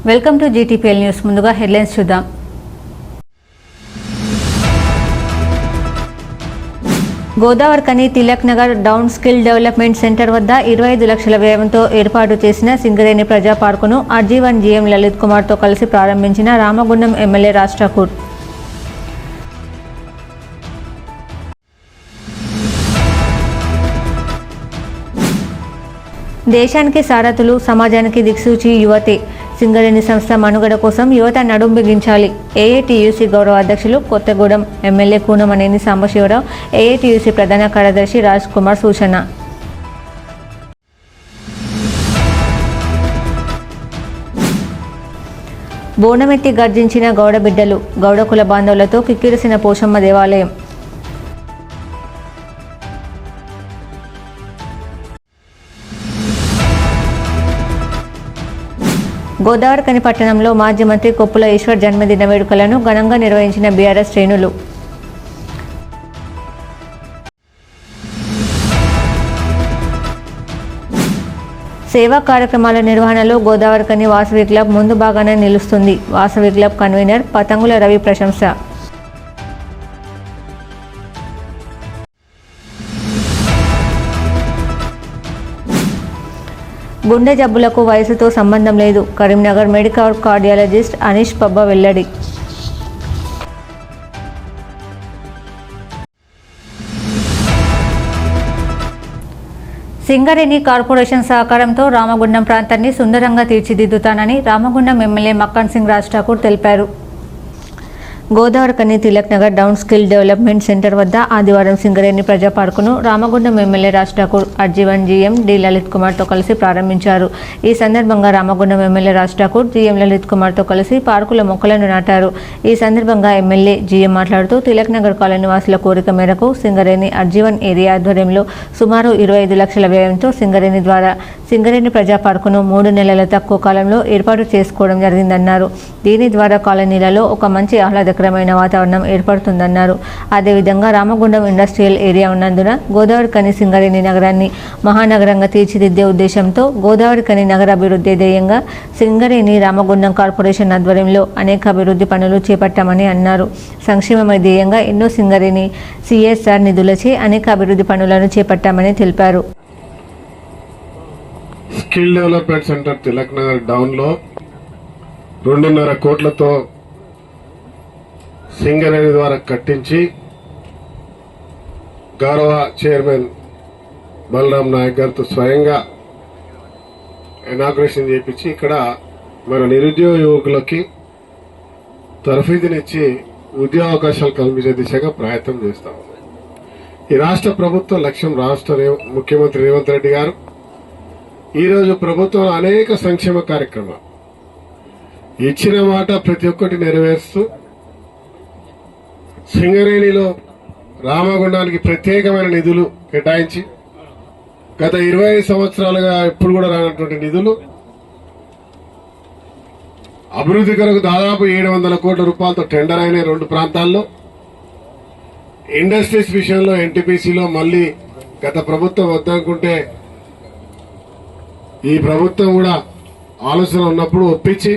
Welcome to GTPL news. ముందుగా headlines చూద్దాం. Godavarikhani Tilak Nagar down skill development centre వద్ద 25 లక్షల వ్యయంతో ఏర్పాటు చేసిన సింగరేణి ప్రజా పార్కును ఆర్జీవన్ జీఎం లలిత్ కుమార్తో కలిసి ప్రారంభించిన రామగుండం ఎమ్మెల్యే రాజ్ ఠాకూర్. దేశానికి సారథులు, సమాజానికి దిక్సూచి యువతే. సింగరేణి సంస్థ మనుగడ కోసం యువత నడుం బిగించాలి. ఏఐటీయూసీ గౌరవ అధ్యక్షులు కొత్తగూడెం ఎమ్మెల్యే కూనమనేని సాంబశివరావు, ఏఐటీయూసీ ప్రధాన కార్యదర్శి రాజ్ కుమార్ సూచన. బోనమెత్తి గర్జించిన గౌడ బిడ్డలు. గౌడ కుల బాంధవులతో కిక్కిరిసిన పోషమ్మ దేవాలయం. గోదావరికని పట్టణంలో మాజీ మంత్రి కొప్పుల ఈశ్వర్ జన్మదిన వేడుకలను ఘనంగా నిర్వహించిన బీఆర్ఎస్ శ్రేణులు. సేవా కార్యక్రమాల నిర్వహణలో గోదావరికని వాసవి క్లబ్ ముందు బాగానే నిలుస్తుంది. వాసవి క్లబ్ కన్వీనర్ పతంగుల రవి ప్రశంస. గుండె జబ్బులకు వయసుతో సంబంధం లేదు. కరీంనగర్ మెడికల్ కార్డియాలజిస్ట్ అనీష్ పబ్బ వెల్లడి. సింగరేణి కార్పొరేషన్ సహకారంతో రామగుండం ప్రాంతాన్ని సుందరంగా తీర్చిదిద్దుతానని రామగుండం ఎమ్మెల్యే మక్కన్ సింగ్ రాజ్ ఠాకూర్ తెలిపారు. Godavarikhani Tilak Nagar down skill development centre వద్ద ఆదివారం సింగరేణి ప్రజా పార్కును Ramagundam MLA Raj Thakur RG one GM D Lalit కుమార్తో కలిసి ప్రారంభించారు. ఈ సందర్భంగా రామగుండం ఎమ్మెల్యే రాజ్ ఠాకూర్ జీఎం లలిత్ కుమార్తో కలిసి పార్కుల మొక్కలను నాటారు. ఈ సందర్భంగా ఎమ్మెల్యే జీఎం మాట్లాడుతూ తిలక్ నగర్ కాలనీ వాసుల కోరిక మేరకు సింగరేణి ఆర్జీవన్ ఏరియా ఆధ్వర్యంలో సుమారు 25 లక్షల వ్యయంతో సింగరేణి ద్వారా సింగరేణి ప్రజా పార్కును 3 నెలల తక్కువ కాలంలో ఏర్పాటు చేసుకోవడం జరిగిందన్నారు. దీని ద్వారా కాలనీలలో ఒక మంచి ఆహ్లాదకరమైన వాతావరణం ఏర్పడుతుందన్నారు. అదేవిధంగా రామగుండం ఇండస్ట్రియల్ ఏరియా ఉన్నందున గోదావరికని సింగరేణి నగరాన్ని మహానగరంగా తీర్చిదిద్దే ఉద్దేశంతో గోదావరికని నగర అభివృద్ధి ధ్యేయంగా సింగరేణి రామగుండం కార్పొరేషన్ ఆధ్వర్యంలో అనేక అభివృద్ధి పనులు చేపట్టామని అన్నారు. సంక్షేమమే ధ్యేయంగా ఎన్నో సింగరేణి సిఎస్ఆర్ నిధులచే అనేక అభివృద్ధి పనులను చేపట్టామని తెలిపారు. Skill development centre Tilak Nagar down లో 2.5 కోట్లతో సింగరేణి ద్వారా కట్టించి గౌరవ చైర్మన్ బలరాం నాయక్ గారితో స్వయంగా ఇనాగ్రేషన్ చేయించి ఇక్కడ మన నిరుద్యోగ యువకులకి తర్ఫీదునిచ్చి ఉద్యోగ అవకాశాలు కల్పించే దిశగా ప్రయత్నం చేస్తాం. ఈ రాష్ట్ర ప్రభుత్వ లక్ష్యం ముఖ్యమంత్రి రేవంత్ రెడ్డి గారు ఈరోజు ప్రభుత్వం అనేక సంక్షేమ కార్యక్రమాలు ఇచ్చిన మాట ప్రతి ఒక్కటి నెరవేరుస్తూ సింగరేణిలో రామగుండానికి ప్రత్యేకమైన నిధులు కేటాయించి గత 25 సంవత్సరాలుగా ఎప్పుడు కూడా రానటువంటి నిధులు అభివృద్ధి కొరకు దాదాపు 700 కోట్ల రూపాయలతో టెండర్ అయిన 2 ప్రాంతాల్లో ఇండస్ట్రీస్ విషయంలో ఎన్టీపీసీలో మళ్లీ గత ప్రభుత్వం వద్దనుకుంటే ఈ ప్రభుత్వం కూడా ఆలోచన ఉన్నప్పుడు ఒప్పించి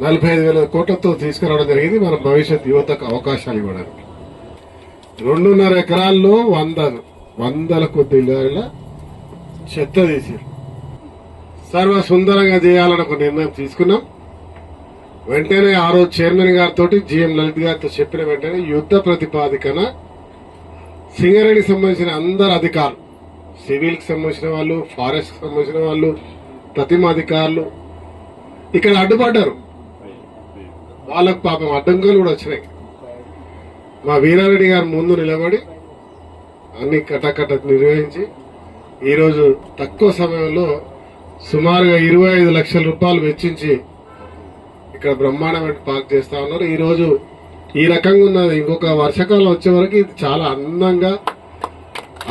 45,000 కోట్లతో తీసుకురావడం జరిగింది. మన భవిష్యత్ యువతకు అవకాశాలు ఇవ్వడానికి 2.5 ఎకరాల్లో వందల కొద్ది ఇళ్ల చెత్త తీసి సర్వ సుందరంగా చేయాలని ఒక నిర్ణయం తీసుకున్నాం. వెంటనే ఆ రోజు చైర్మన్ గారితో జీఎం లలిత్ గారితో చెప్పిన వెంటనే యుద్ధ ప్రతిపాదికన సింగరేణికి సంబంధించిన అందరు అధికారులు, సివిల్ కి సంబంధించిన వాళ్ళు, ఫారెస్ట్ కి సంబంధించిన వాళ్ళు, ప్రతిమ అధికారులు ఇక్కడ అడ్డుపడ్డారు. వాళ్ళకు పాపం అడ్డంకులు కూడా వచ్చినాయి. మా వీరారెడ్డి గారు ముందు నిలబడి అన్ని కటకట నిర్వహించి ఈరోజు తక్కువ సమయంలో సుమారుగా 25 లక్షల రూపాయలు వెచ్చించి ఇక్కడ బ్రహ్మాండమైన పార్క్ చేస్తా ఉన్నారు. ఈరోజు ఈ రకంగా ఉన్నది. ఇంకొక వర్షాకాలం వచ్చే వరకు ఇది చాలా అందంగా,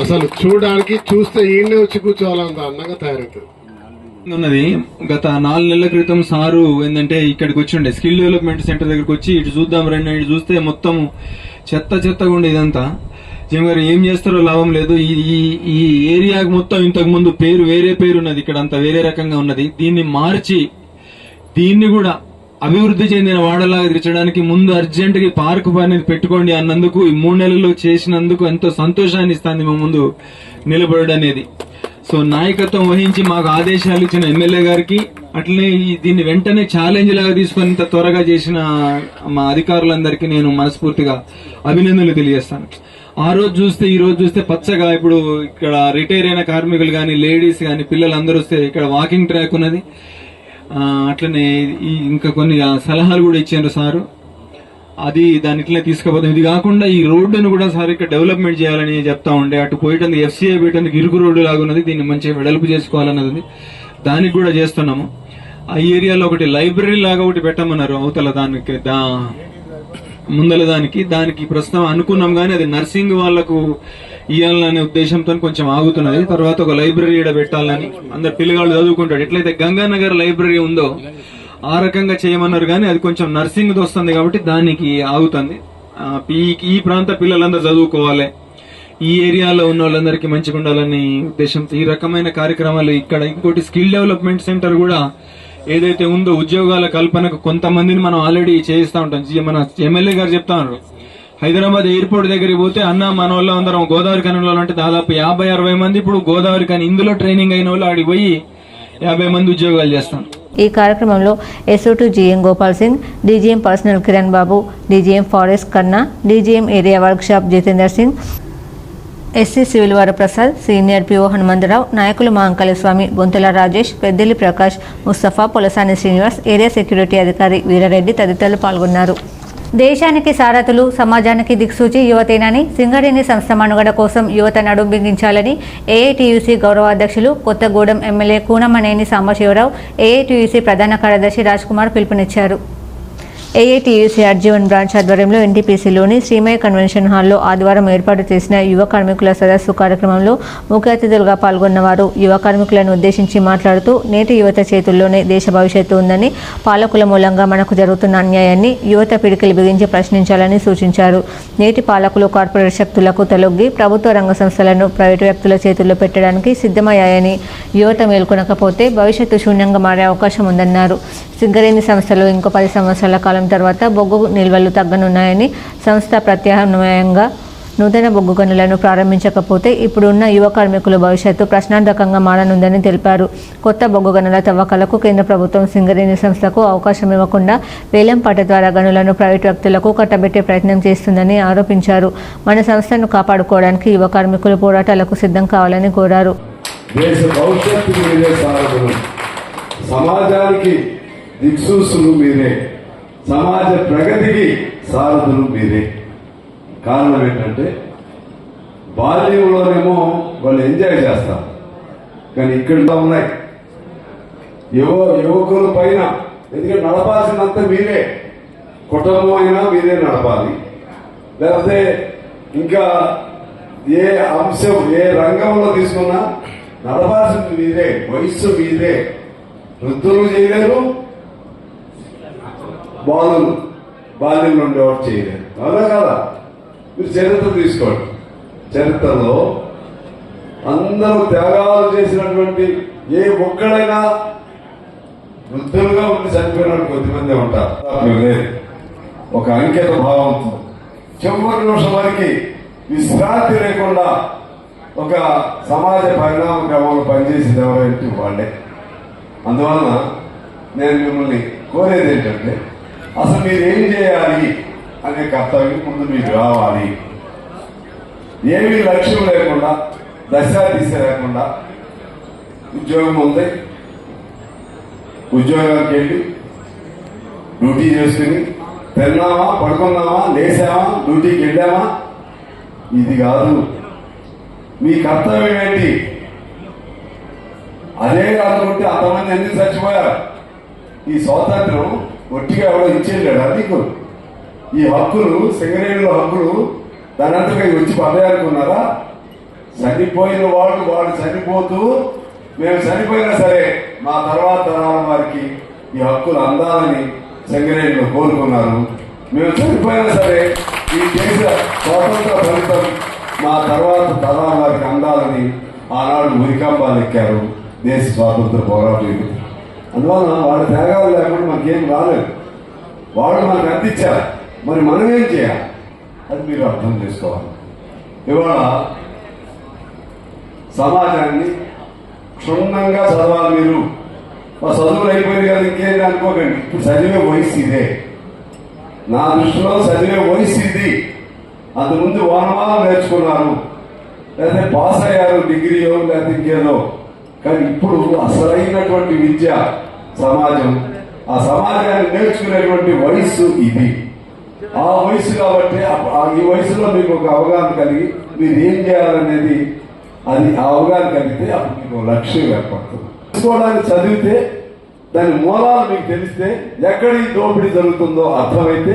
అసలు చూడడానికి చూస్తే ఈయనే వచ్చి కూర్చోవాలంత అందంగా తయారవుతుంది. ఉన్నది గత 4 నెలల క్రితం సారు ఏంటంటే ఇక్కడికి వచ్చి ఉండే స్కిల్ డెవలప్మెంట్ సెంటర్ దగ్గరికి వచ్చి ఇటు చూద్దాం రండి, ఇటు చూస్తే మొత్తం చెత్తగా ఉండే ఇదంతా. గారు ఏం చేస్తారో లాభం లేదు. ఈ ఏరియాకి మొత్తం ఇంతకు ముందు వేరే పేరు ఉన్నది, ఇక్కడ అంతా వేరే రకంగా ఉన్నది. దీన్ని మార్చి దీన్ని కూడా అభివృద్ధి చెందిన వాడలాగా తీర్చడానికి ముందు అర్జెంటుగా పార్క్ అనేది పెట్టుకోండి అన్నందుకు ఈ 3 నెలల్లో చేసినందుకు ఎంతో సంతోషాన్ని ఇస్తుంది మా ముందు నిలబడడం అనేది. సో నాయకత్వం వహించి మాకు ఆదేశాలు ఇచ్చిన ఎమ్మెల్యే గారికి, అట్లనే దీన్ని వెంటనే ఛాలెంజ్ లాగా తీసుకొని ఇంత త్వరగా చేసిన మా అధికారులందరికీ నేను మనస్ఫూర్తిగా అభినందనలు తెలియజేస్తాను. ఆ రోజు చూస్తే ఈ రోజు చూస్తే పచ్చగా ఇప్పుడు ఇక్కడ రిటైర్ అయిన కార్మికులు కానీ, లేడీస్ కానీ, పిల్లలందరూ వస్తే ఇక్కడ వాకింగ్ ట్రాక్ ఉన్నది. అట్లనే ఇంకా కొన్ని సలహాలు కూడా ఇచ్చారు సారు, అది దాని ఇట్లనే తీసుకుపోతాం. ఇది కాకుండా ఈ రోడ్డును కూడా సార్ ఇక్కడ డెవలప్మెంట్ చేయాలని చెప్తా ఉండే, అటు పోయేటందుకు FCI పోయేటందుకు ఇరుకు రోడ్డు లాగా ఉన్నది, దీన్ని మంచిగా వెడల్పు చేసుకోవాలన్నది, దానికి కూడా చేస్తున్నాము. ఆ ఏరియాలో ఒకటి లైబ్రరీ లాగా ఒకటి పెట్టమన్నారు అవతల దానికి, ముందల దానికి ప్రస్తుతం అనుకున్నాం కానీ అది నర్సింగ్ వాళ్లకు ఇవ్వాలనే ఉద్దేశంతో కొంచెం ఆగుతున్నది. తర్వాత ఒక లైబ్రరీ ఇక్కడ పెట్టాలని, అందరు పిల్లగాళ్ళు చదువుకుంటాడు. ఎట్లయితే గంగానగర్ లైబ్రరీ ఉందో ఆ రకంగా చేయమన్నారు కానీ అది కొంచెం నర్సింగ్ వస్తుంది కాబట్టి దానికి ఆగుతుంది. ఈ ప్రాంత పిల్లలందరూ చదువుకోవాలి, ఈ ఏరియాలో ఉన్న వాళ్ళందరికీ మంచిగా ఉండాలని ఉద్దేశంతో ఈ రకమైన కార్యక్రమాలు ఇక్కడ. ఇంకోటి స్కిల్ డెవలప్మెంట్ సెంటర్ కూడా ఏదైతే ఉందో ఉద్యోగాల కల్పనకు కొంతమందిని మనం ఆల్రెడీ చేయిస్తా ఉంటాం. మన ఎమ్మెల్యే గారు చెప్తా ఉన్నారు, హైదరాబాద్ ఎయిర్పోర్ట్ దగ్గరికి పోతే అన్న మన వాళ్ళు అందరం గోదావరి కనిలో అంటే దాదాపు 50-60 మంది ఇప్పుడు గోదావరి కని ఇందులో ట్రైనింగ్ అయిన వాళ్ళు ఆడికి పోయి 50 మంది ఉద్యోగాలు చేస్తాం. ఈ కార్యక్రమంలో SO2 GM Gopal Singh, DGM personnel Kiran Babu, DGM forest Kanna, DGM area workshop Jitender Singh, SC civil Varaprasad, senior PO Hanumantharao, నాయకులు మాంకలి స్వామి, బొంతల రాజేష్, పెద్దెల్లి ప్రకాష్, ముస్తఫా, పొలసాని శ్రీనివాస్, ఏరియా సెక్యూరిటీ అధికారి వీరారెడ్డి తదితరులు పాల్గొన్నారు. దేశానికి సారథులు, సమాజానికి దిక్సూచి యువతేనని, సింగరేణి సంస్థ మనుగడ కోసం యువత నడుం బిగించాలని AITUC గౌరవాధ్యక్షులు కొత్తగూడెం ఎమ్మెల్యే కూనమనేని సాంబశివరావు, AITUC ప్రధాన కార్యదర్శి రాజ్ కుమార్ పిలుపునిచ్చారు. AITUC అర్జీవన్ బ్రాంచ్ ఆధ్వర్యంలో NTPCలోని శ్రీమయ కన్వెన్షన్ హాల్లో ఆదివారం ఏర్పాటు చేసిన యువ కార్మికుల సదస్సు కార్యక్రమంలో ముఖ్య అతిథులుగా పాల్గొన్న వారు యువ కార్మికులను ఉద్దేశించి మాట్లాడుతూ, నేటి యువత చేతుల్లోనే దేశ భవిష్యత్తు ఉందని, పాలకుల మూలంగా మనకు జరుగుతున్న అన్యాయాన్ని యువత పిడికిలి బిగించి ప్రశ్నించాలని సూచించారు. నేటి పాలకులు కార్పొరేట్ శక్తులకు తలొగ్గి ప్రభుత్వ రంగ సంస్థలను ప్రైవేటు వ్యక్తుల చేతుల్లో పెట్టడానికి సిద్ధమయ్యాయని, యువత మేల్కొనకపోతే భవిష్యత్తు శూన్యంగా మారే అవకాశం ఉందన్నారు. సింగరేణి సంస్థలో ఇంకో 10 సంవత్సరాల కాలం తర్వాత బొగ్గు నిల్వలు తగ్గనున్నాయని, సంస్థ ప్రత్యామ్నాయంగా నూతన బొగ్గు గనులను ప్రారంభించకపోతే ఇప్పుడున్న యువ కార్మికుల భవిష్యత్తు ప్రశ్నార్థకంగా మారనుందని తెలిపారు. కొత్త బొగ్గు గనుల తవ్వకాలకు కేంద్ర ప్రభుత్వం సింగరేణి సంస్థకు అవకాశం ఇవ్వకుండా వేలంపాట ద్వారా గనులను ప్రైవేటు వ్యక్తులకు కట్టబెట్టే ప్రయత్నం చేస్తుందని ఆరోపించారు. మన సంస్థను కాపాడుకోవడానికి యువ కార్మికులు పోరాటాలకు సిద్ధం కావాలని కోరారు. సమాజానికి దిక్సూసులు మీరే, సమాజ ప్రగతికి సారథులు మీరే. కారణం ఏంటంటే బాల్యంలోనేమో వాళ్ళు ఎంజాయ్ చేస్తారు, కానీ ఇక్కడ ఉన్నాయి యువకుల పైన, ఎందుకంటే నడపాల్సినంత మీరే, కుటుంబం అయినా మీరే నడపాలి, లేకపోతే ఇంకా ఏ అంశం ఏ రంగంలో తీసుకున్నా నడపాల్సింది మీరే. వయస్సు మీరే, వృద్ధులు చేయలేరు, బాల్యంలో ఉండేవాడు చేయలేరు. అవునా కదా? మీరు చరిత్ర తీసుకోండి. చరిత్రలో అందరూ త్యాగాలు చేసినటువంటి ఏ ఒక్కడైనా వృద్ధులుగా ఉండి చనిపోయిన కొద్దిమంది ఉంటారు. ఒక అంకిత భావంతో చివరి నిమిషం వరకు విశ్రాంతి లేకుండా ఒక సమాజ పరిణామ క్రమంలో పనిచేసేది ఎవరైతే వాళ్ళే. అందువలన నేను మిమ్మల్ని కోరేది ఏంటంటే, అసలు మీరు ఏం చేయాలి అనే కర్తవ్యం ముందు మీకు రావాలి. ఏమీ లక్ష్యం లేకుండా, దశ దిశ లేకుండా ఉద్యోగం ఉంది, ఉద్యోగానికి వెళ్ళి డ్యూటీ చేసుకుని తిన్నామా, పడుకున్నామా, లేసామా, డ్యూటీకి వెళ్ళామా, ఇది కాదు. మీ కర్తవ్యం ఏంటి? అదే కాకుంటే అంతమంది ఎందుకు చచ్చిపోయారు? ఈ స్వాతంత్రం ఒట్టిగా ఎవడో ఇచ్చేళ్ళాడు. నీకు ఈ హక్కులు, సింగరేణిలో హక్కులు దానంతగా వచ్చి పదయాలనుకున్నారా? చనిపోయిన వాడు చనిపోతూ, మేము చనిపోయినా సరే మా తర్వాత తరాల వారికి ఈ హక్కులు అందాలని సింగరేణిలో కోరుకున్నారు. మేము చనిపోయినా సరే ఈ దేశ స్వాతంత్ర ఫలితం మా తర్వాత తరాల వారికి అందాలని ఆనాడు ఉరికంబాలు ఎక్కారు దేశ స్వాతంత్ర పోరాటం. అందువలన వాళ్ళ త్యాగాలు లేకుండా మనకేం రాలేదు. వాళ్ళు మనకు అందించారు, మరి మనం ఏం చేయాలి అది మీరు అర్థం చేసుకోవాలి. ఇవాళ సమాజాన్ని క్షుణ్ణంగా చదవాలి. మీరు మా చదువులు అయిపోయింది కదా ఇంకేంటి అనుకోకండి. ఇప్పుడు చదివే వయసు ఇదే, నా దృష్టిలో చదివే వయసు ఇది. అంతకుముందు వానమానం నేర్చుకున్నారు, లేకపోతే పాస్ అయ్యారు డిగ్రీయో లేకపోతే ఇంకేదో. కానీ ఇప్పుడు అసలైనటువంటి విద్య సమాజం, ఆ సమాజాన్ని నేర్చుకునేటువంటి వయస్సు ఇది. ఆ వయసు కాబట్టి ఈ వయసులో మీకు ఒక అవగాహన కలిగి మీరు ఏం చేయాలనేది అది ఆ అవగాహన కలిగితే అప్పుడు మీకు లక్ష్యం ఏర్పడుతుంది. తెలుసుకోవడానికి చదివితే దాని మూలాలు మీకు తెలిస్తే ఎక్కడ ఈ దోపిడీ జరుగుతుందో అర్థమైతే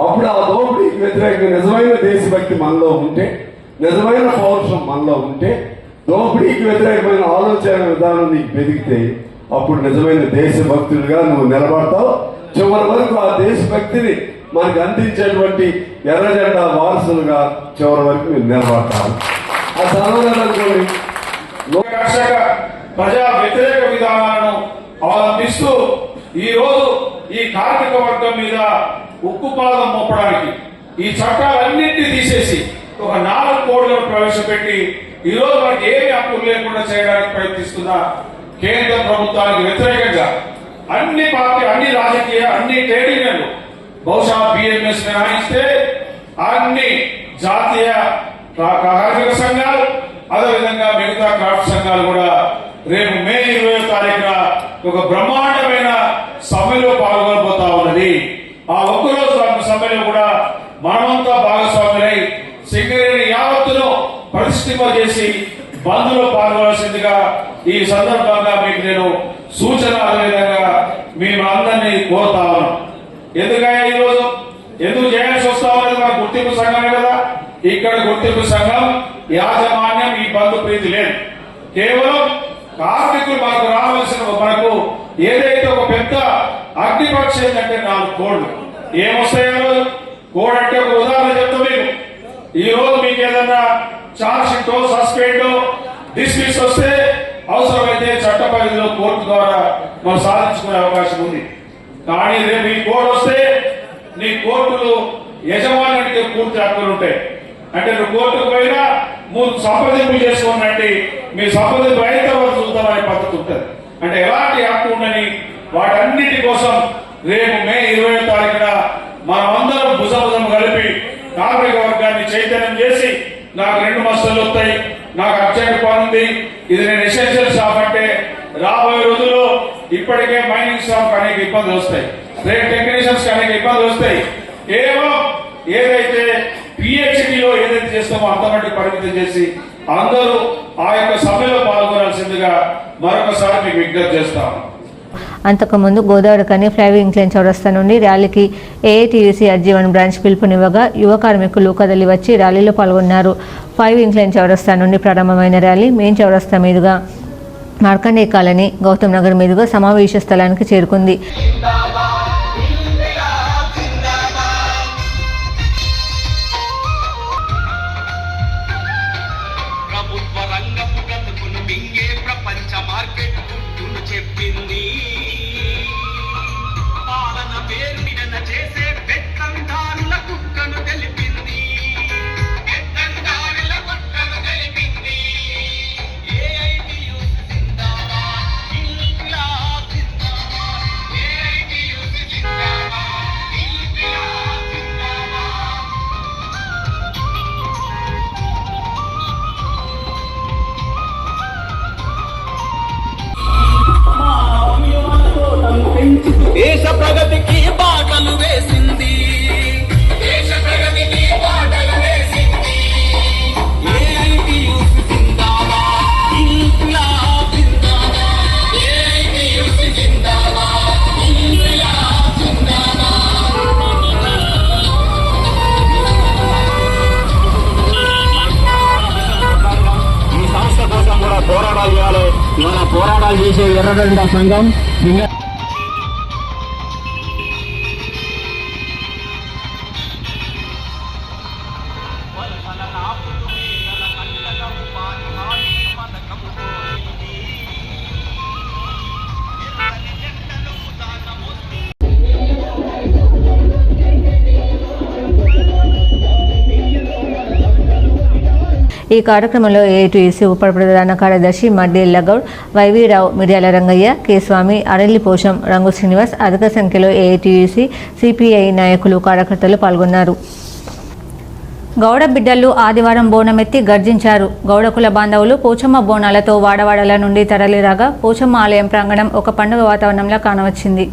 అప్పుడు ఆ దోపిడీకి వ్యతిరేకంగా నిజమైన దేశభక్తి మనలో ఉంటే, నిజమైన పౌరుషం మనలో ఉంటే, దోపిడీకి వ్యతిరేకమైన ఆలోచన విధానం నీకు పెరిగితే అప్పుడు నిజమైన దేశభక్తులుగా నువ్వు నిలబడతావు. చివరి వరకు ఆ దేశభక్తిని మనకు అందించేటువంటి ఎర్ర జెండా వారసులుగా చివరి వరకు మీరు నిలబడతారు. ఆ చదవలేదనుకోండి, ప్రజా వ్యతిరేక విధానాలను అవలంబిస్తూ ఈ రోజు ఈ కార్మిక వర్గం మీద ఉక్కుపాదం మోపడానికి ఈ చట్టాలన్నింటినీ తీసేసి ఒక 4 కోడ్లను ప్రవేశపెట్టి ఈ రోజు మనకి ఏమి హక్కులు లేకుండా చేయడానికి ప్రయత్నిస్తున్న కేంద్ర ప్రభుత్వానికి వ్యతిరేకంగా అన్ని పార్టీ, అన్ని రాజకీయ, అన్ని ట్రేడ్ యూనియన్లు, బహుశా బిఎంఎస్ మినహాయిస్తే అన్ని జాతీయ కార్మిక సంఘాలు, అదేవిధంగా మిగతా క్రాఫ్ట్ సంఘాలు కూడా రేపు మే 20వ తారీఖున ఒక బ్రహ్మాండమైన సమ్మెలో పాల్గొనబోతా ఉన్నది. ఆ ఒక్కరోజు సమ్మెలో కూడా మనమంతా భాగస్వాములై సింగరేణి యావత్తును ప్రతిష్ఠింపజేసి బంద్లో పాల్గొనాల్సిందిగా ఈ సందర్భంగా మీకు నేను సూచన అదేవిధంగా మేము అందరినీ కోరుతా ఉన్నాం. ఎందుకయ్యా ఈరోజు ఎందుకు చేయాల్సి వస్తా ఉన్నది? మన గుర్తింపు సంఘమే కదా. ఇక్కడ గుర్తింపు సంఘం యాజమాన్యం ఈ బంధు ప్రీతి లేదు. కేవలం కార్మికులు మనకు రావాల్సిన మనకు ఏదైతే ఒక పెద్ద అగ్నిపక్ష ఏంటంటే 4 కోడ్లు ఏమొస్తాయో కోడ్ అంటే ఒక ఉదాహరణ చెప్తా మీకు. ఈ రోజు మీకు ఏదన్నా చార్జ్ షీటో సస్పెండో డిస్మిస్ వస్తే అవసరమైతే చట్ట పరిధిలో కోర్టు ద్వారా మనం సాధించుకునే అవకాశం ఉంది. కానీ రేపు ఈ కోడ్ వస్తే నీ కోర్టులు యజమానికి పూర్తి హక్కులు ఉంటాయి. అంటే నువ్వు కోర్టుకు పోయినా 3 సంప్రదింపులు చేసుకున్నట్టు మీ సంప్రదింపు అయితే వరకు చూద్దామనే పద్ధతి ఉంటుంది. అంటే ఎలాంటి హక్కు ఉండని వాటన్నిటి కోసం రేపు మే 20వ తారీఖున మనమందరం భుజం కలిపి కార్మిక వర్గాన్ని చైతన్యం చేసి నాకు 2 మస్తలు వస్తాయి, నాకు అర్జెంట్ పని ఉంది, ఇది నేను ఎసెన్షియల్ షాప్ అంటే రాబోయే రోజుల్లో ఇప్పటికే మైనింగ్ షాప్ అనేక ఇబ్బందులు వస్తాయి, ట్రేడ్ టెక్నీషియన్స్ అనేక ఇబ్బందులు వస్తాయి. కేవలం ఏదైతే పిహెచ్డిలో ఏదైతే చేస్తామో అంతమట్టి పరిమితం చేసి అందరూ ఆ యొక్క సభలో పాల్గొనాల్సిందిగా మరొకసారి మీకు విజ్ఞప్తి చేస్తాము. అంతకుముందు గోదావరికని ఫ్లైవ్ ఇంక్లైన్ చౌరస్తా నుండి ర్యాలీకి ఏఐటీయూసీ అర్జీవన్ బ్రాంచ్ పిలుపునివ్వగా యువ కార్మికులు కదలి వచ్చి ర్యాలీలో పాల్గొన్నారు. 5 ఇంక్లైన్ చౌరస్తా నుండి ప్రారంభమైన ర్యాలీ మెయిన్ చౌరస్తా మీదుగా మార్కండే కాలనీ, గౌతమ్ నగర్ మీదుగా సమావేశ స్థలానికి చేరుకుంది. దేశ ప్రగతికి బాటలు వేసింది, దేశ ప్రగతికి బాటలు వేసింది. ఏఐటీయూసీ జిందాబాద్, ఇన్క్లాబ్ జిందాబాద్, ఏఐటీయూసీ జిందాబాద్, ఇన్క్లాబ్ జిందాబాద్. ఈ సంస్థ కోసం కూడా పోరాటాలు చేయాలి. ఇవాళ పోరాటాలు చేసే ఎర్రజెండా సంఘం ఈ కార్యక్రమంలో ఏఐటీయూసీ ఉప ప్రధాన కార్యదర్శి మడ్డి ఎల్లగౌడ్, వైవీరావు, మిర్యాల రంగయ్య, కె స్వామి, అరెల్లి పోషం, రంగు శ్రీనివాస్, అధిక సంఖ్యలో ఏఐటీయూసీ, సిపిఐ నాయకులు, కార్యకర్తలు పాల్గొన్నారు. గౌడ బిడ్డలు ఆదివారం బోనమెత్తి గర్జించారు. గౌడ కుల బాంధవులు పోచమ్మ బోనాలతో వాడవాడల నుండి తరలిరాగా పోచమ్మ ఆలయం ప్రాంగణం ఒక పండుగ వాతావరణంలో కానవచ్చింది.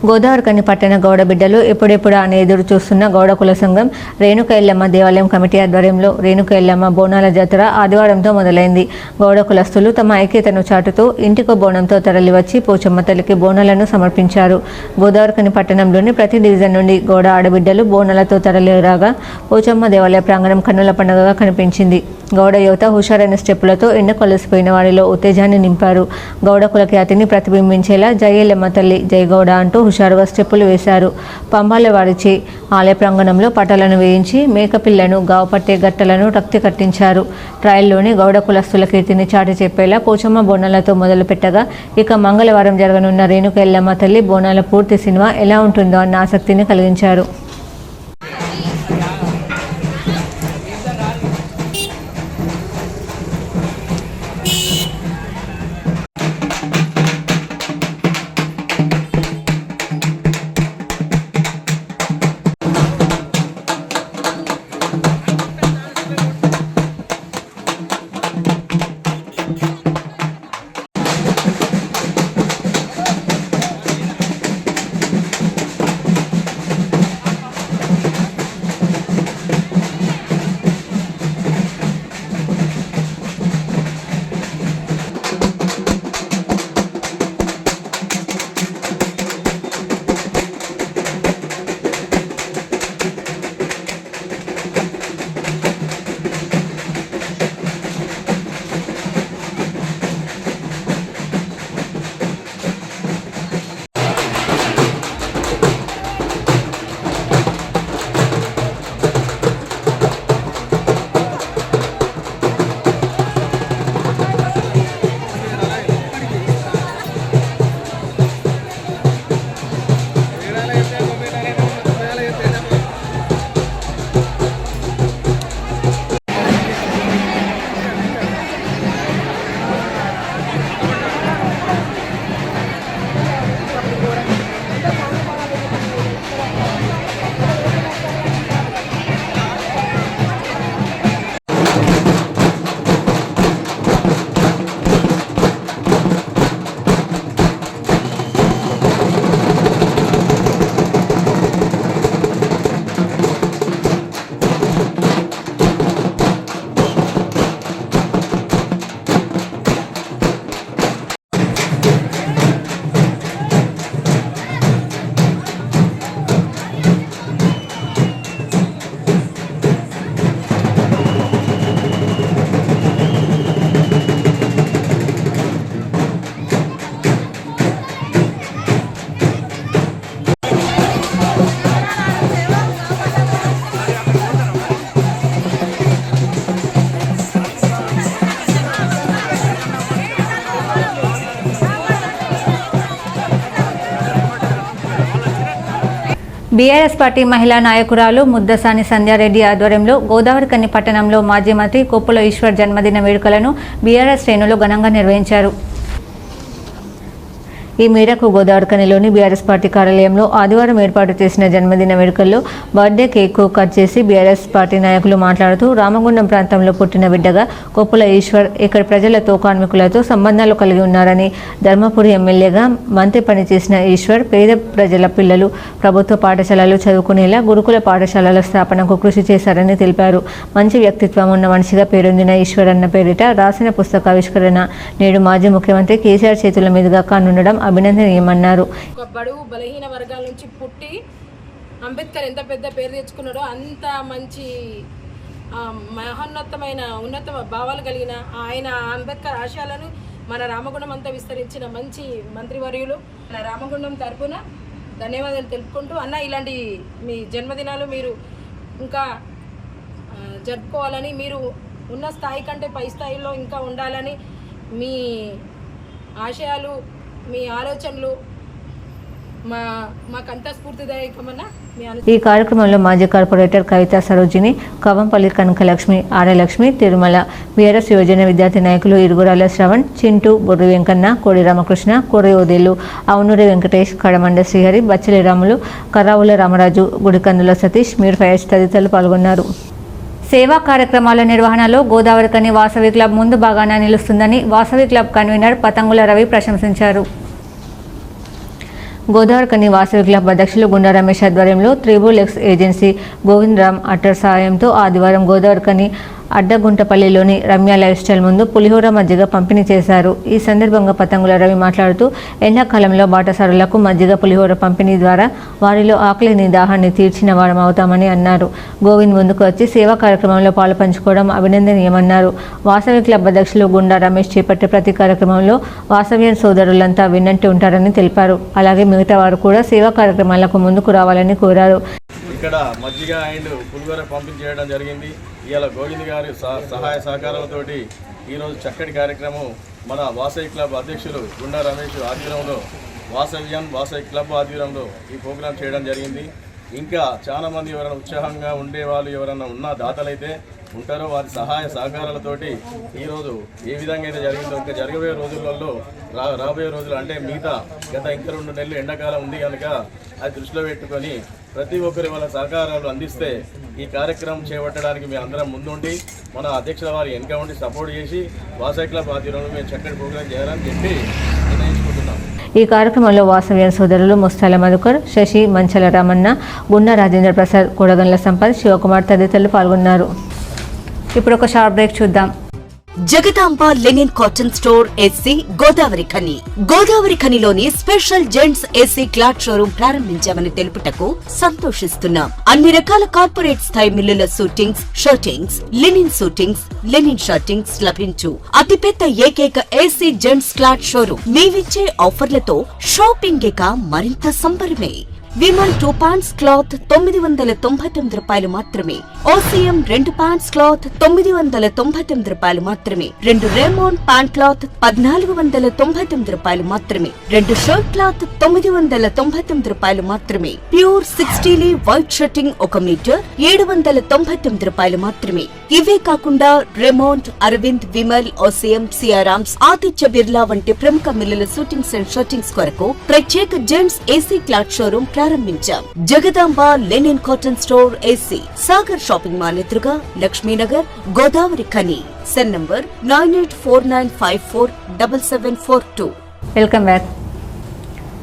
గోదావరికని పట్టణ గౌడ బిడ్డలు ఎప్పుడెప్పుడు అని ఎదురు చూస్తున్న గౌడ కుల సంఘం రేణుక ఎల్లమ్మ దేవాలయం కమిటీ ఆధ్వర్యంలో రేణుక ఎల్లమ్మ బోనాల జాతర ఆదివారంతో మొదలైంది. గౌడ కులస్తులు తమ ఐక్యతను చాటుతూ ఇంటికో బోనంతో తరలివచ్చి పోచమ్మ తల్లికి బోనాలను సమర్పించారు. గోదావరికని పట్టణంలోని ప్రతి డివిజన్ నుండి గౌడ ఆడబిడ్డలు బోనాలతో తరలిరాగా పోచమ్మ దేవాలయ ప్రాంగణం కన్నుల పండుగగా కనిపించింది. గౌడ యువత హుషారైన స్టెప్పులతో ఎండ కొలసిపోయిన వారిలో ఉత్తేజాన్ని నింపారు. గౌడ కుల ఖ్యాతిని ప్రతిబింబించేలా జై ఎల్లమ్మ తల్లి, జై గౌడ అంటూ హుషారుగా స్టెప్పులు వేశారు. పంబాల వారిచే ఆలయ ప్రాంగణంలో పటాలను వేయించి మేకపిల్లను, గావుపట్టే గట్టలను రక్తి కట్టించారు. ట్రయల్లోని గౌడ కులస్తుల కీర్తిని చాటి చెప్పేలా పోచమ్మ బోనాలతో మొదలు పెట్టగా ఇక మంగళవారం జరగనున్న రేణుక ఎల్లమ్మ తల్లి బోనాల పూర్తి సినిమా ఎలా ఉంటుందో అన్న ఆసక్తిని కలిగించారు. బీఆర్ఎస్ పార్టీ మహిళా నాయకురాలు ముద్దసాని సంధ్యారెడ్డి ఆధ్వర్యంలో గోదావరికని పట్టణంలో మాజీ మంత్రి కొప్పుల ఈశ్వర్ జన్మదిన వేడుకలను బీఆర్ఎస్ శ్రేణులు ఘనంగా నిర్వహించారు. ఈ మేరకు గోదావరికనిలోని బీఆర్ఎస్ పార్టీ కార్యాలయంలో ఆదివారం ఏర్పాటు చేసిన జన్మదిన వేడుకల్లో బర్త్డే కేక్ కట్ చేసి బీఆర్ఎస్ పార్టీ నాయకులు మాట్లాడుతూ రామగుండం ప్రాంతంలో పుట్టిన బిడ్డగా కొప్పుల ఈశ్వర్ ఇక్కడ ప్రజలతో, కార్మికులతో సంబంధాలు కలిగి ఉన్నారని, ధర్మపురి ఎమ్మెల్యేగా మంత్రి పనిచేసిన ఈశ్వర్ పేద ప్రజల పిల్లలు ప్రభుత్వ పాఠశాలలు చదువుకునేలా గురుకుల పాఠశాలల స్థాపనకు కృషి చేశారని తెలిపారు. మంచి వ్యక్తిత్వం ఉన్న మనిషిగా పేరొందిన ఈశ్వర్ అన్న పేరిట రాసిన పుస్తకావిష్కరణ నేడు మాజీ ముఖ్యమంత్రి కేసీఆర్ చేతుల మీదుగా కానుండడం అభినందనీయమన్నారు. ఒక బడుగు బలహీన వర్గాల నుంచి పుట్టి అంబేద్కర్ ఎంత పెద్ద పేరు తెచ్చుకున్నాడో అంత మంచి మహోన్నతమైన ఉన్నత భావాలు కలిగిన ఆయన అంబేద్కర్ ఆశయాలను మన రామగుండం అంతా విస్తరించిన మంచి మంత్రివర్యులు మన రామగుండం తరపున ధన్యవాదాలు తెలుపుకుంటూ, అన్న ఇలాంటి మీ జన్మదినాలు మీరు ఇంకా జరుపుకోవాలని, మీరు ఉన్న స్థాయి కంటే పై స్థాయిలో ఇంకా ఉండాలని, మీ ఆశయాలు, మీ ఆలోచనలు మాకంతా స్ఫూర్తిదాయకమన్న మీ ఈ కార్యక్రమంలో మాజీ కార్పొరేటర్ కవిత సరోజిని, కవంపల్లి కనకలక్ష్మి, ఆడలక్ష్మి, తిరుమల, బీఆర్ఎస్ యువజన విద్యార్థి నాయకులు ఇరుగురాల శ్రవణ్, చింటూ, బొర్రి వెంకన్న, కోడి రామకృష్ణ, కోడి ఓదేలు, అవునూరి వెంకటేష్, కడమండ శ్రీహరి, బచ్చలి రాములు, కర్రావుల రామరాజు, గుడికందుల సతీష్, మీర్ ఫయాజ్ తదితరులు పాల్గొన్నారు. సేవా కార్యక్రమాల నిర్వహణలో గోదావరికని వాసవి క్లబ్ ముందు బాగానే నిలుస్తుందని వాసవి క్లబ్ కన్వీనర్ పతంగుల రవి ప్రశంసించారు. గోదావరికని వాసవి క్లబ్ అధ్యక్షులు గుండా రమేష్ ఆధ్వర్యంలో triple X agency Govind Ram utter సహాయంతో ఆదివారం గోదావరికని అడ్డగుంటపల్లిలోని రమ్య లైఫ్ స్టైల్ ముందు పులిహోర మజ్జిగ పంపిణీ చేశారు. ఈ సందర్భంగా పతంగుల రవి మాట్లాడుతూ ఎండాకాలంలో బాటసారులకు మజ్జిగ పులిహోర పంపిణీ ద్వారా వారిలో ఆకలిని దాహాన్ని తీర్చిన వారం అవుతామని అన్నారు. గోవింద్ ముందుకు వచ్చి సేవా కార్యక్రమంలో పాలు పంచుకోవడం అభినందనీయమన్నారు. వాసవి క్లబ్ అధ్యక్షులు గుండా రమేష్ చేపట్టే ప్రతి కార్యక్రమంలో వాసవ్యన్ సోదరులంతా విన్నట్టు ఉంటారని తెలిపారు. అలాగే మిగతా వారు కూడా సేవా కార్యక్రమాలకు ముందుకు రావాలని కోరారు. ఇక్కడ మజ్జిగ అండ్ పులిహోర పంపించేయడం జరిగింది. ఇవాళ గోవింద్ గారి సహాయ సహకారాలతోటి ఈరోజు చక్కటి కార్యక్రమం మన వాసవి క్లబ్ అధ్యక్షులు గుండా రమేష్ ఆధ్వర్యంలో వాసవి క్లబ్ ఆధ్వర్యంలో ఈ ప్రోగ్రాం చేయడం జరిగింది. ఇంకా చాలామంది ఎవరైనా ఉత్సాహంగా ఉండేవాళ్ళు ఎవరైనా ఉన్న దాతలైతే ఉంటారో వారి సహాయ సహకారాలతోటి ఈరోజు ఏ విధంగా అయితే జరిగిందో ఇంకా జరగబోయే రోజులలో రాబోయే రోజులు అంటే మిగతా ఇంకా 2 నెలలు ఎండాకాలం ఉంది కనుక అది దృష్టిలో పెట్టుకొని ప్రతి ఒక్కరి వాళ్ళ సహకారాలు అందిస్తే ఈ కార్యక్రమం చేపట్టడానికి మేము అందరం ముందుండి మన అధ్యక్షుల వారి వెనుక ఉండి సపోర్ట్ చేసి వాసవి క్లబ్ ఆధ్వర్యంలో మేము చక్కటి ప్రోగ్రాం చేయాలని చెప్పి నిర్ణయించుకుంటున్నాం. ఈ కార్యక్రమంలో వాసవ్యన్ సోదరులు ముస్తాల మధుకర్, శశి, మంచల రామన్న, గుండా రాజేంద్ర ప్రసాద్, కొడగండ్ల సంపత్, శివకుమార్ తదితరులు పాల్గొన్నారు. ఇప్పుడు ఒక షార్ట్ బ్రేక్ చూద్దాం. జగదాంబ లెనిన్ కాటన్ స్టోర్ ఎస్సీ గోదావరి ఖనిలోని స్పెషల్ జెంట్స్ ఎస్సీ క్లాత్ షోరూం ప్రారంభించామని తెలుపుటకు సంతోషిస్తున్నాం. అన్ని రకాల కార్పొరేట్ స్థాయి మిల్లుల సూటింగ్స్, షర్టింగ్స్, లెనిన్ షర్టింగ్స్ లభించు అతిపెద్ద ఏకైక ఏసీ జెంట్స్ క్లాత్ షోరూం. మేమిచ్చే ఆఫర్లతో షాపింగ్ ఇక మరింత సంబరమే. విమల్ 2 ప్యాంట్స్ క్లాత్ 999 రూపాయలు మాత్రమే. ఓసీఎం 2 ప్యాంట్స్ క్లాత్ 999 రూపాయలు మాత్రమే. 2 రేమోన్ ప్యాంట్ క్లాత్ 1499 రూపాయలు మాత్రమే. 2 షర్ట్ క్లాత్ 999 రూపాయలు మాత్రమే. ప్యూర్ 60 వైట్ షర్టింగ్ 1 మీటర్ 799 రూపాయలు మాత్రమే. ఇవే కాకుండా రెమోంట్, అరవింద్, విమల్, ఓసీఎం, సియారామ్స్, ఆదిత్య బిర్లా వంటి ప్రముఖ మిల్లుల షూటింగ్స్ అండ్ షర్టింగ్స్ కొరకు ప్రత్యేక జెంట్స్ ఏసీ క్లాత్ షోరూం ప్రారంభించాం. Jagadamba linen cotton store AC, Sagar shopping mall ఎదురుగా, Laxminagar, Godavari Khani. Cell number 9849547742. Welcome back.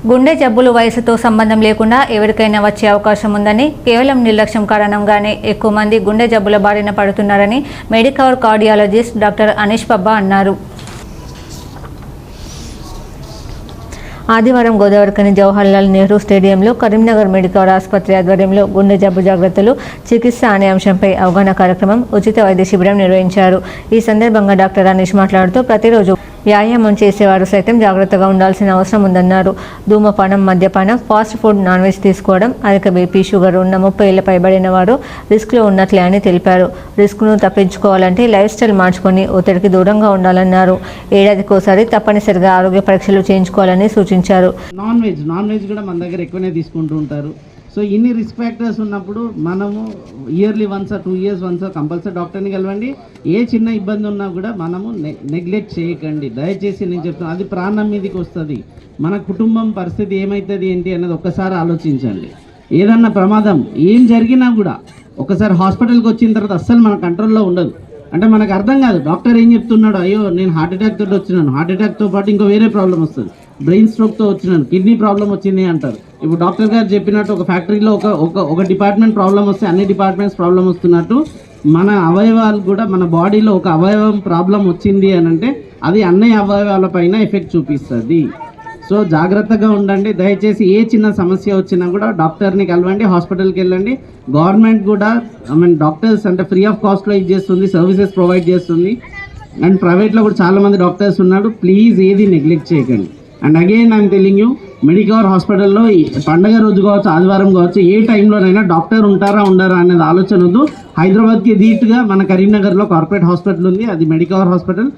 గుండె జబ్బులు వయసుతో సంబంధం లేకుండా ఎవరికైనా వచ్చే అవకాశం ఉందని, కేవలం నిర్లక్ష్యం కారణంగానే ఎక్కువ మంది గుండె జబ్బుల బారిన పడుతున్నారని Medicover cardiologist doctor Anish Pabba అన్నారు. ఆదివారం గోదావరికని జవహర్లాల్ నెహ్రూ స్టేడియంలో కరీంనగర్ మెడికవర్ ఆసుపత్రి ఆధ్వర్యంలో గుండె జబ్బు జాగ్రత్తలు, చికిత్స అనే అంశంపై అవగాహన కార్యక్రమం, ఉచిత వైద్య శిబిరం నిర్వహించారు. ఈ సందర్భంగా డాక్టర్ అనీష్ మాట్లాడుతూ ప్రతిరోజు వ్యాయామం చేసేవారు సైతం జాగ్రత్తగా ఉండాల్సిన అవసరం ఉందన్నారు. ధూమపానం, మద్యపానం, ఫాస్ట్ ఫుడ్, నాన్ వెజ్ తీసుకోవడం, అధిక బీపీ, షుగర్ ఉన్న 30 ఏళ్ల పైబడిన వారు రిస్క్లో ఉన్నట్లే అని తెలిపారు. రిస్క్ను తప్పించుకోవాలంటే లైఫ్ స్టైల్ మార్చుకొని ఒత్తిడికి దూరంగా ఉండాలన్నారు. ఏడాదికోసారి తప్పనిసరిగా ఆరోగ్య పరీక్షలు చేయించుకోవాలని సూచించారు. నాన్ వెజ్ కూడా మన దగ్గర ఎక్కువనే తీసుకుంటూ ఉంటారు. సో ఇన్ని రిస్క్ ఫ్యాక్టర్స్ ఉన్నప్పుడు మనము yearly once 2 years once compulsory డాక్టర్ని కలవండి. ఏ చిన్న ఇబ్బంది ఉన్నా కూడా మనము నెగ్లెక్ట్ చేయకండి. దయచేసి నేను చెప్తాను, అది ప్రాణం మీదకి వస్తుంది. మన కుటుంబం పరిస్థితి ఏమవుతుంది ఏంటి అన్నది ఒక్కసారి ఆలోచించండి. ఏదన్నా ప్రమాదం ఏం జరిగినా కూడా ఒకసారి హాస్పిటల్కి వచ్చిన తర్వాత అస్సలు మన కంట్రోల్లో ఉండదు. అంటే మనకు అర్థం కాదు, డాక్టర్ ఏం చెప్తున్నాడు, అయ్యో నేను హార్ట్ అటాక్ తోటి వచ్చినాను, హార్ట్ అటాక్తో పాటు ఇంకో వేరే ప్రాబ్లం వస్తుంది, బ్రెయిన్ స్ట్రోక్తో వచ్చినాను, కిడ్నీ ప్రాబ్లం వచ్చింది అంటారు. ఇప్పుడు డాక్టర్ గారు చెప్పినట్టు ఒక ఫ్యాక్టరీలో ఒక డిపార్ట్మెంట్ ప్రాబ్లం వస్తే అన్ని డిపార్ట్మెంట్స్ ప్రాబ్లం వస్తున్నట్టు మన అవయవాలు కూడా, మన బాడీలో ఒక అవయవం ప్రాబ్లం వచ్చింది అని అంటే అది అన్ని అవయవాల పైన ఎఫెక్ట్ చూపిస్తుంది. సో జాగ్రత్తగా ఉండండి. దయచేసి ఏ చిన్న సమస్య వచ్చినా కూడా డాక్టర్ని కలవండి, హాస్పిటల్కి వెళ్ళండి. గవర్నమెంట్ కూడా డాక్టర్స్ అంటే ఫ్రీ ఆఫ్ కాస్ట్లో ఇది చేస్తుంది, సర్వీసెస్ ప్రొవైడ్ చేస్తుంది. అండ్ ప్రైవేట్లో కూడా చాలామంది డాక్టర్స్ ఉన్నాడు. ప్లీజ్ ఏది నెగ్లెక్ట్ చేయకండి. And again I'm telling you, Medicover హాస్పిటల్లో పండగ రోజు కావచ్చు, ఆదివారం కావచ్చు, ఏ టైంలోనైనా డాక్టర్ ఉంటారా ఉండరా అనేది ఆలోచన వద్దు. హైదరాబాద్కి ధీటుగా మన కరీంనగర్లో కార్పొరేట్ హాస్పిటల్ ఉంది, అది Medicover hospital.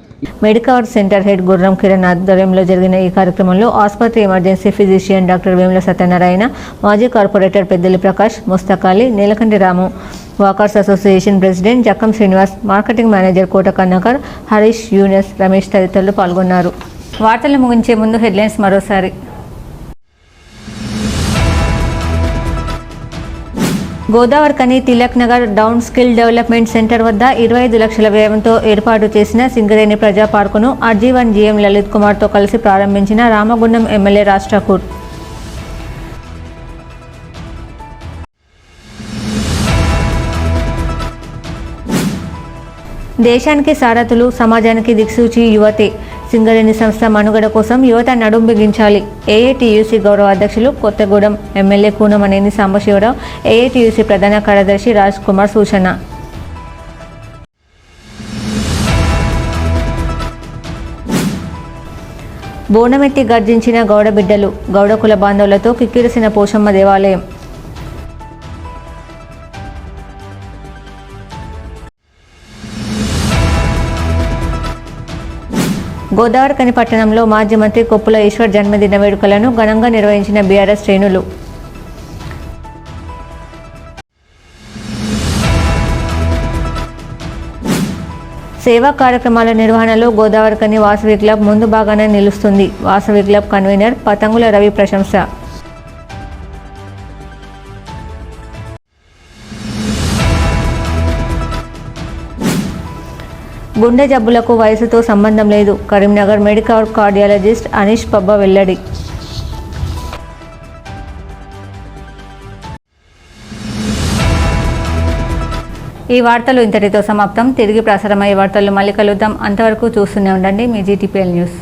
Medicover centre head Gurram Kiran ఆధ్వర్యంలో జరిగిన ఈ కార్యక్రమంలో ఆసుపత్రి emergency physician doctor Vemula Satyanarayana, మాజీ corporator Peddali Prakash, Mustakali, Neelakanthi Ramu, walkers association president Jakkam Srinivas, marketing manager Kota Kannakar, Harish, Yunus, Ramesh తదితరులు పాల్గొన్నారు. వార్తలు ముగించే ముందు హెడ్లైన్స్ మరోసారి. Godavarikhani Tilak Nagar down skill development centre వద్ద 25 లక్షల వ్యయంతో ఏర్పాటు చేసిన సింగరేణి ప్రజా పార్కును RG1 GM లలిత్ కుమార్తో కలిసి ప్రారంభించిన రామగుండం ఎమ్మెల్యే రాజ్ ఠాకూర్. దేశానికి సారథులు, సమాజానికి దిక్సూచి యువతే. సింగరేణి సంస్థ మనుగడ కోసం యువత నడుం బిగించాలి. AATUC గౌరవ అధ్యక్షులు కొత్తగూడెం ఎమ్మెల్యే కూనమనేని సాంబశివరావు, AATUC ప్రధాన కార్యదర్శి రాజ్ కుమార్ సూచన. బోనమెత్తి గర్జించిన గౌడ బిడ్డలు, గౌడ కుల బాంధవులతో కిక్కిరిసిన పోషమ్మ దేవాలయం. గోదావరిఖని పట్టణంలో మాజీ మంత్రి కొప్పుల ఈశ్వర్ జన్మదిన వేడుకలను ఘనంగా నిర్వహించిన బీఆర్ఎస్ శ్రేణులు. సేవా కార్యక్రమాల నిర్వహణలో గోదావరిఖని వాసవి క్లబ్ ముందు బాగానే నిలుస్తుంది. వాసవి క్లబ్ కన్వీనర్ పతంగుల రవి ప్రశంస. గుండె జబ్బులకు వయసుతో సంబంధం లేదు. కరీంనగర్ మెడికవర్ కార్డియాలజిస్ట్ అనీష్ పబ్బ వెల్లడి. ఈ వార్తలు ఇంతటితో సమాప్తం. తిరిగి ప్రసారమయ్యే వార్తలు మళ్ళీ కలుద్దాం. అంతవరకు చూస్తూనే ఉండండి మీ GTPL న్యూస్.